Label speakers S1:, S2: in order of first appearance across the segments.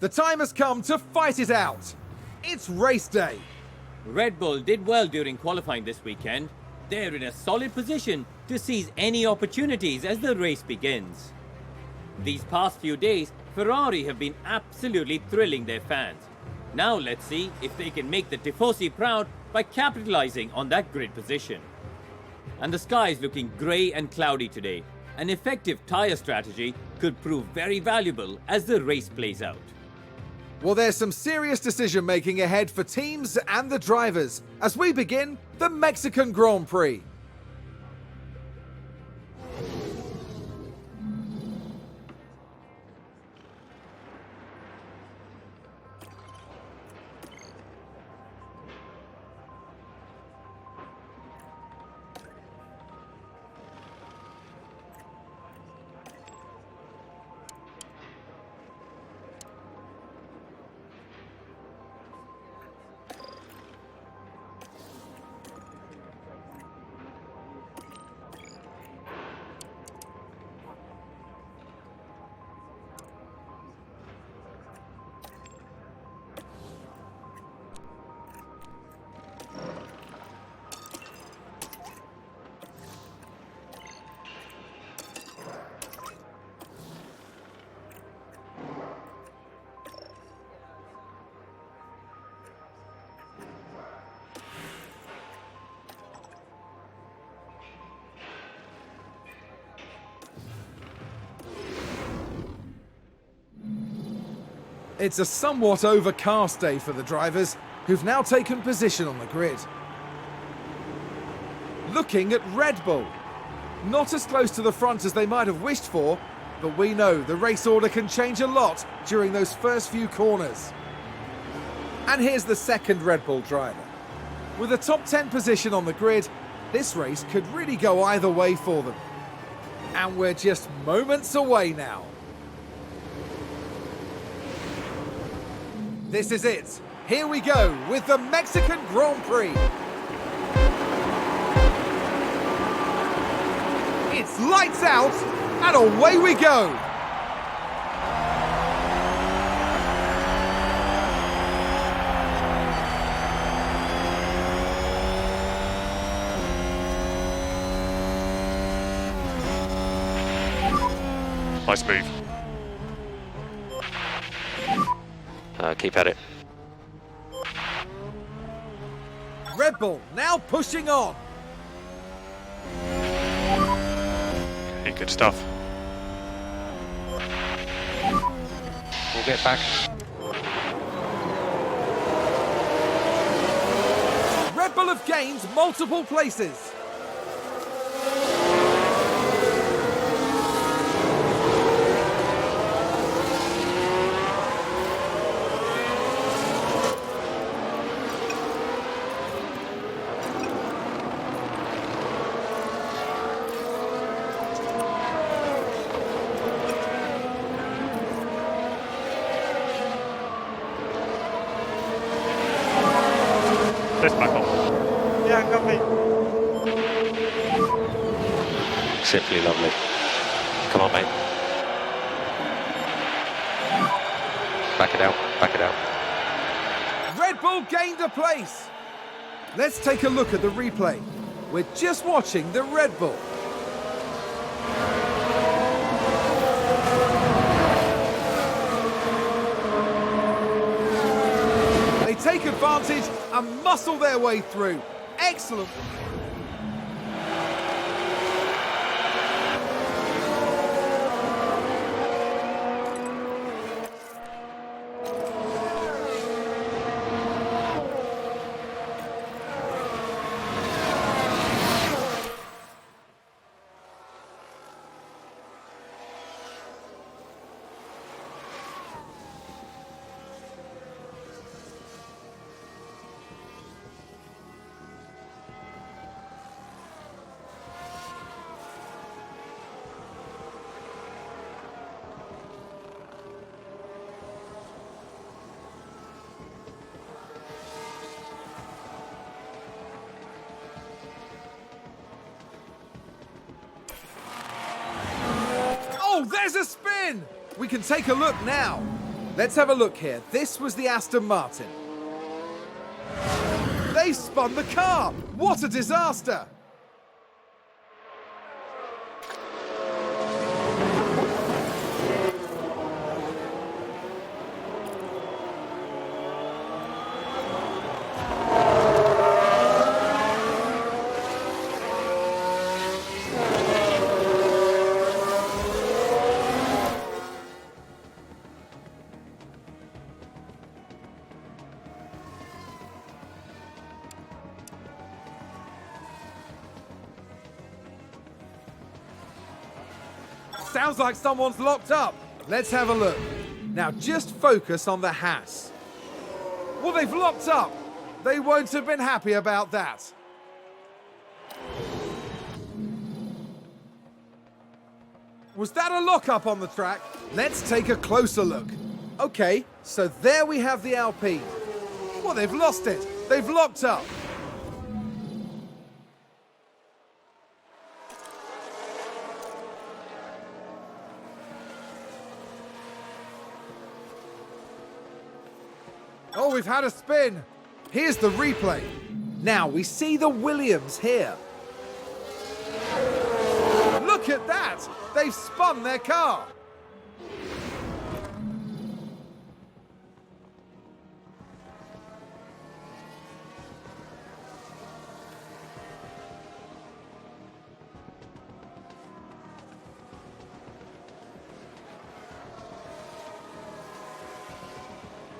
S1: The time has come to fight it out. It's race day.
S2: Red Bull did well during qualifying this weekend. They're in a solid position to seize any opportunities as the race begins. These past few days, Ferrari have been absolutely thrilling their fans. Now let's see if they can make the Tifosi proud by capitalizing on that grid position. And the sky is looking grey and cloudy today. An effective tyre strategy could prove very valuable as the race plays out.
S1: Well, there's some serious decision making ahead for teams and the drivers as we begin the Mexican Grand Prix. It's a somewhat overcast day for the drivers, who've now taken position on the grid. Looking at Red Bull. Not as close to the front as they might have wished for, but we know the race order can change a lot during those first few corners. And here's the second Red Bull driver. With a top 10 position on the grid, this race could really go either way for them. And we're just moments away now. This is it. Here we go with the Mexican Grand Prix. It's lights out and away we go.
S3: Nice move.
S4: Keep at it.
S1: Red Bull now pushing on.
S3: Hey, good stuff.
S4: We'll get back.
S1: Red Bull have gained multiple places.
S3: Let's back on.
S5: Yeah, copy.
S4: Simply lovely. Come on, mate. Back it out, back it out.
S1: Red Bull gained a place. Let's take a look at the replay. We're just watching the Red Bull. They take advantage and muscle their way through. Excellent. Oh, there's a spin! We can take a look now. Let's have a look here. This was the Aston Martin. They spun the car. What a disaster! Sounds like someone's locked up. Let's have a look. Now just focus on the Haas. Well, they've locked up. They won't have been happy about that. Was that a lock-up on the track? Let's take a closer look. Okay, so there we have the Alpine. Well, they've lost it. They've locked up. Oh, we've had a spin. Here's the replay. Now we see the Williams here. Look at that. They've spun their car.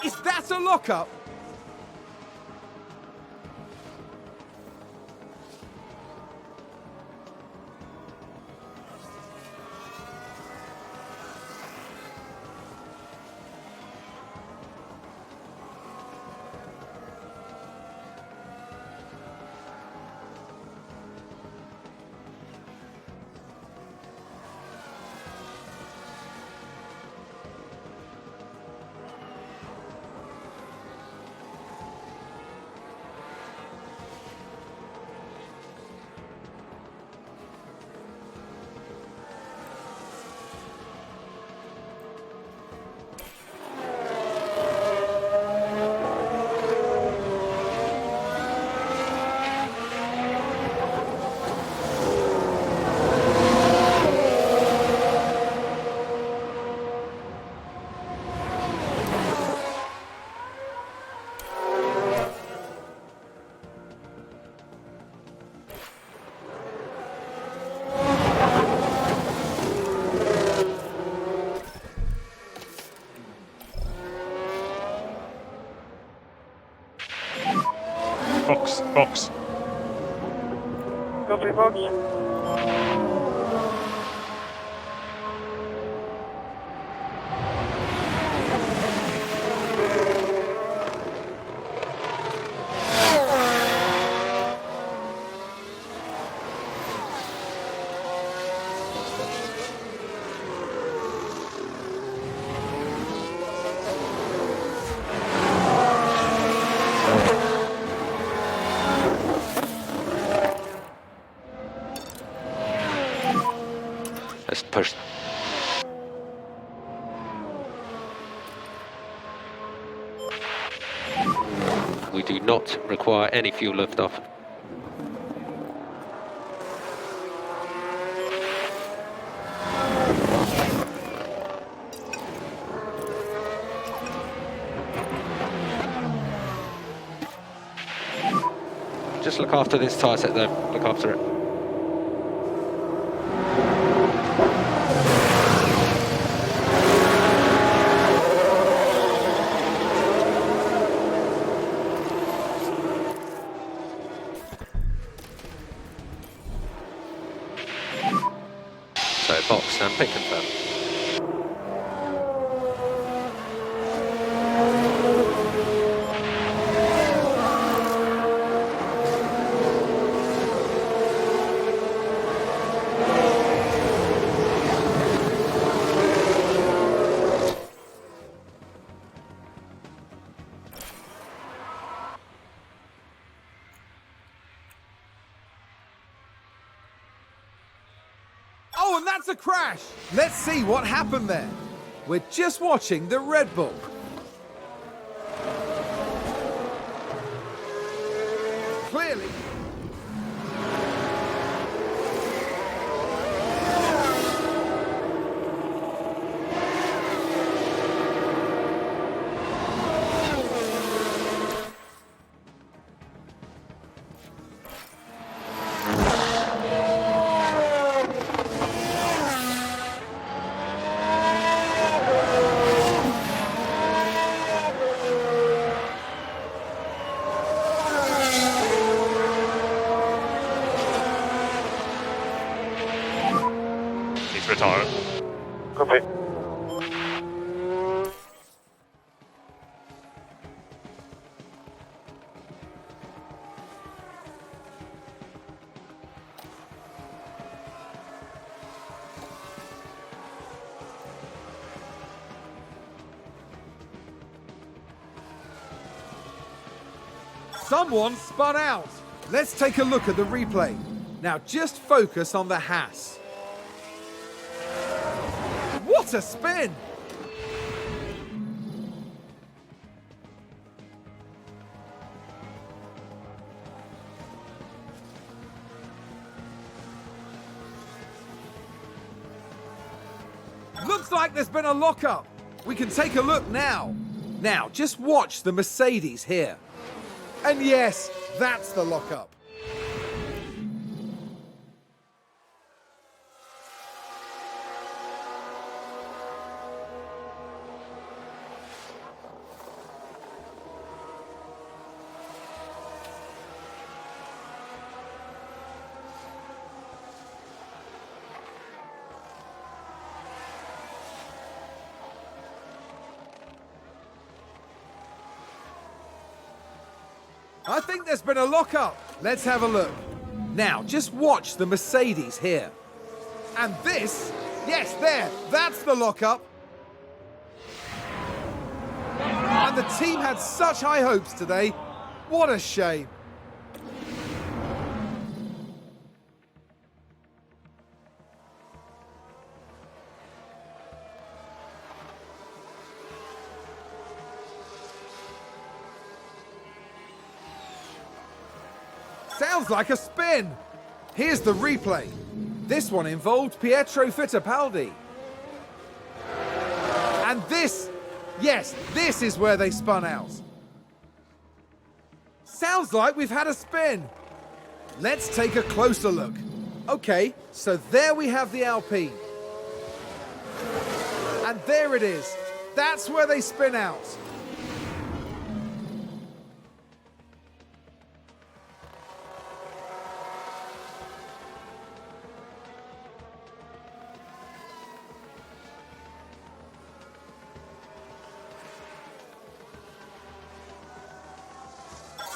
S1: Is that a lockup?
S3: Box.
S5: Copy, box.
S4: Let's push. We do not require any fuel liftoff. Just look after this tyre set though, look after it. So box and pit confirm.
S1: Oh, and that's a crash. Let's see what happened there. We're just watching the Red Bull. Clearly.
S3: He's retired.
S5: Copy.
S1: Someone spun out. Let's take a look at the replay. Now just focus on the Haas. What a spin! Looks like there's been a lockup. We can take a look now. Now, just watch the Mercedes here. And yes, that's the lockup. I think there's been a lockup. Let's have a look. Now, just watch the Mercedes here. And this, yes, there, that's the lockup. And the team had such high hopes today. What a shame. Sounds like a spin. Here's the replay. This one involved Pietro Fittipaldi. And this, yes, this is where they spun out. Sounds like we've had a spin. Let's take a closer look. Okay, so there we have the Alpine. And there it is. That's where they spin out.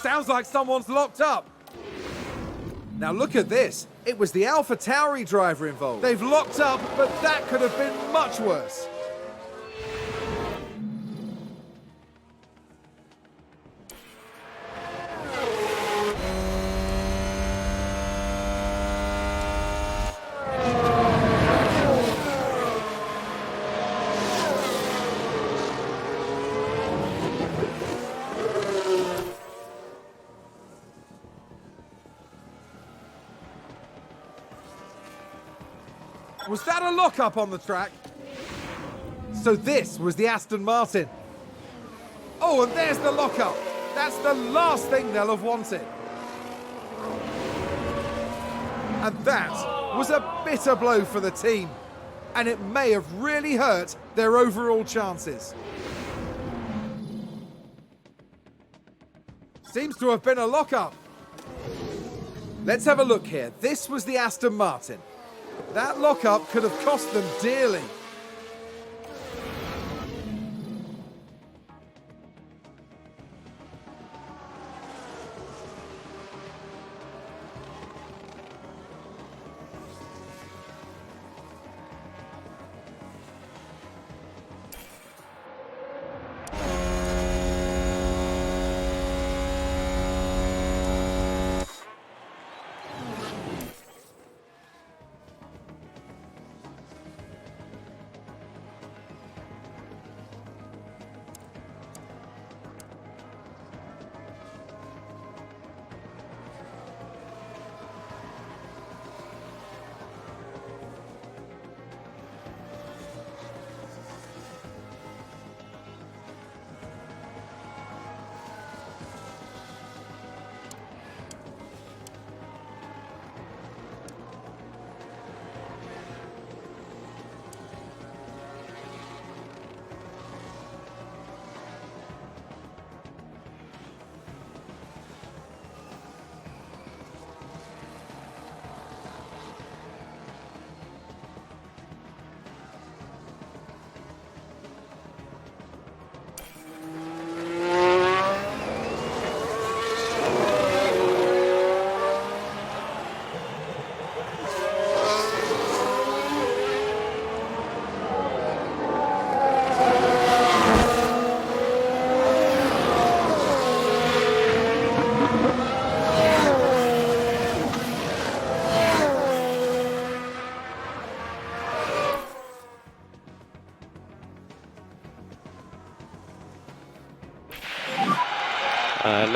S1: Sounds like someone's locked up. Now look at this. It was the AlphaTauri driver involved. They've locked up, but that could have been much worse. Was that a lockup on the track? So this was the Aston Martin. Oh, and there's the lockup. That's the last thing they'll have wanted. And that was a bitter blow for the team. And it may have really hurt their overall chances. Seems to have been a lockup. Let's have a look here. This was the Aston Martin. That lockup could have cost them dearly.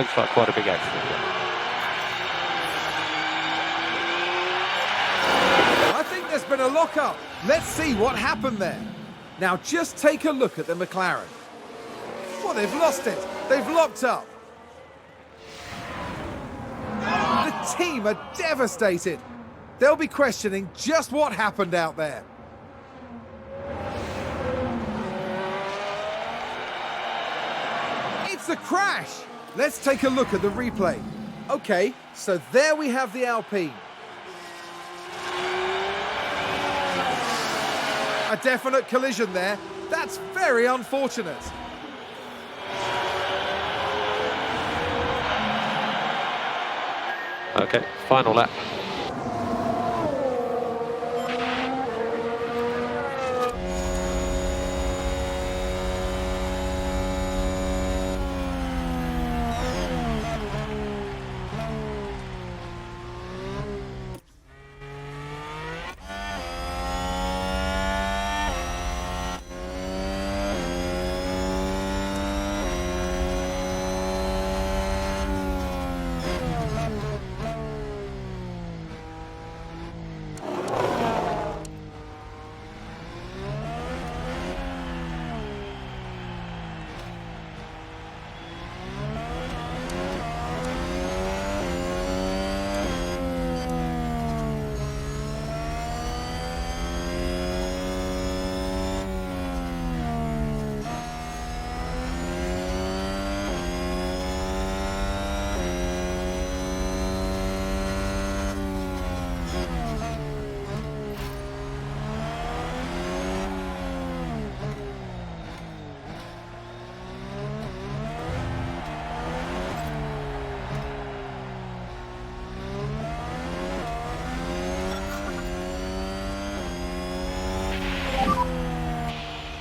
S4: looks like quite a big accident.
S1: I think there's been a lock-up. Let's see what happened there. Now just take a look at the McLaren. Well, they've lost it. They've locked up. The team are devastated. They'll be questioning just what happened out there. It's a crash. Let's take a look at the replay. Okay, so there we have the Alpine. A definite collision there. That's very unfortunate.
S4: Okay, final lap.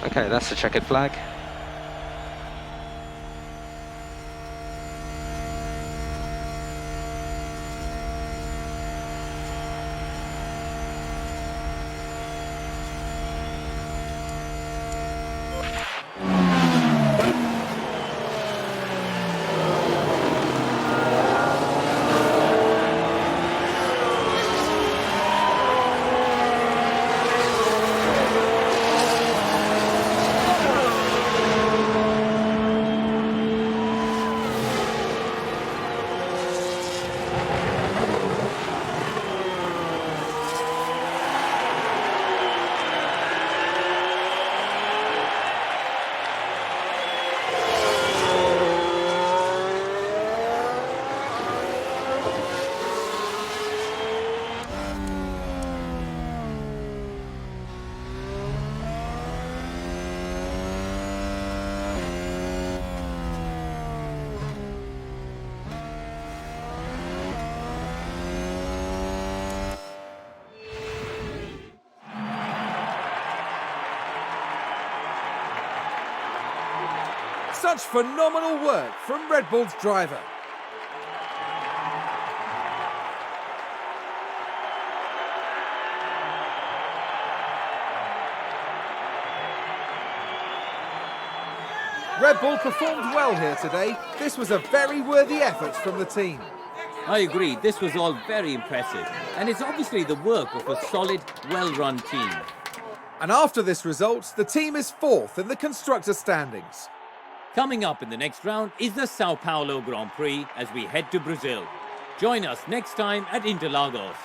S4: Okay, that's the checkered flag.
S1: Such phenomenal work from Red Bull's driver. Red Bull performed well here today. This was a very worthy effort from the team.
S2: I agree, this was all very impressive. And it's obviously the work of a solid, well-run team.
S1: And after this result, the team is fourth in the constructor standings.
S2: Coming up in the next round is the Sao Paulo Grand Prix as we head to Brazil. Join us next time at Interlagos.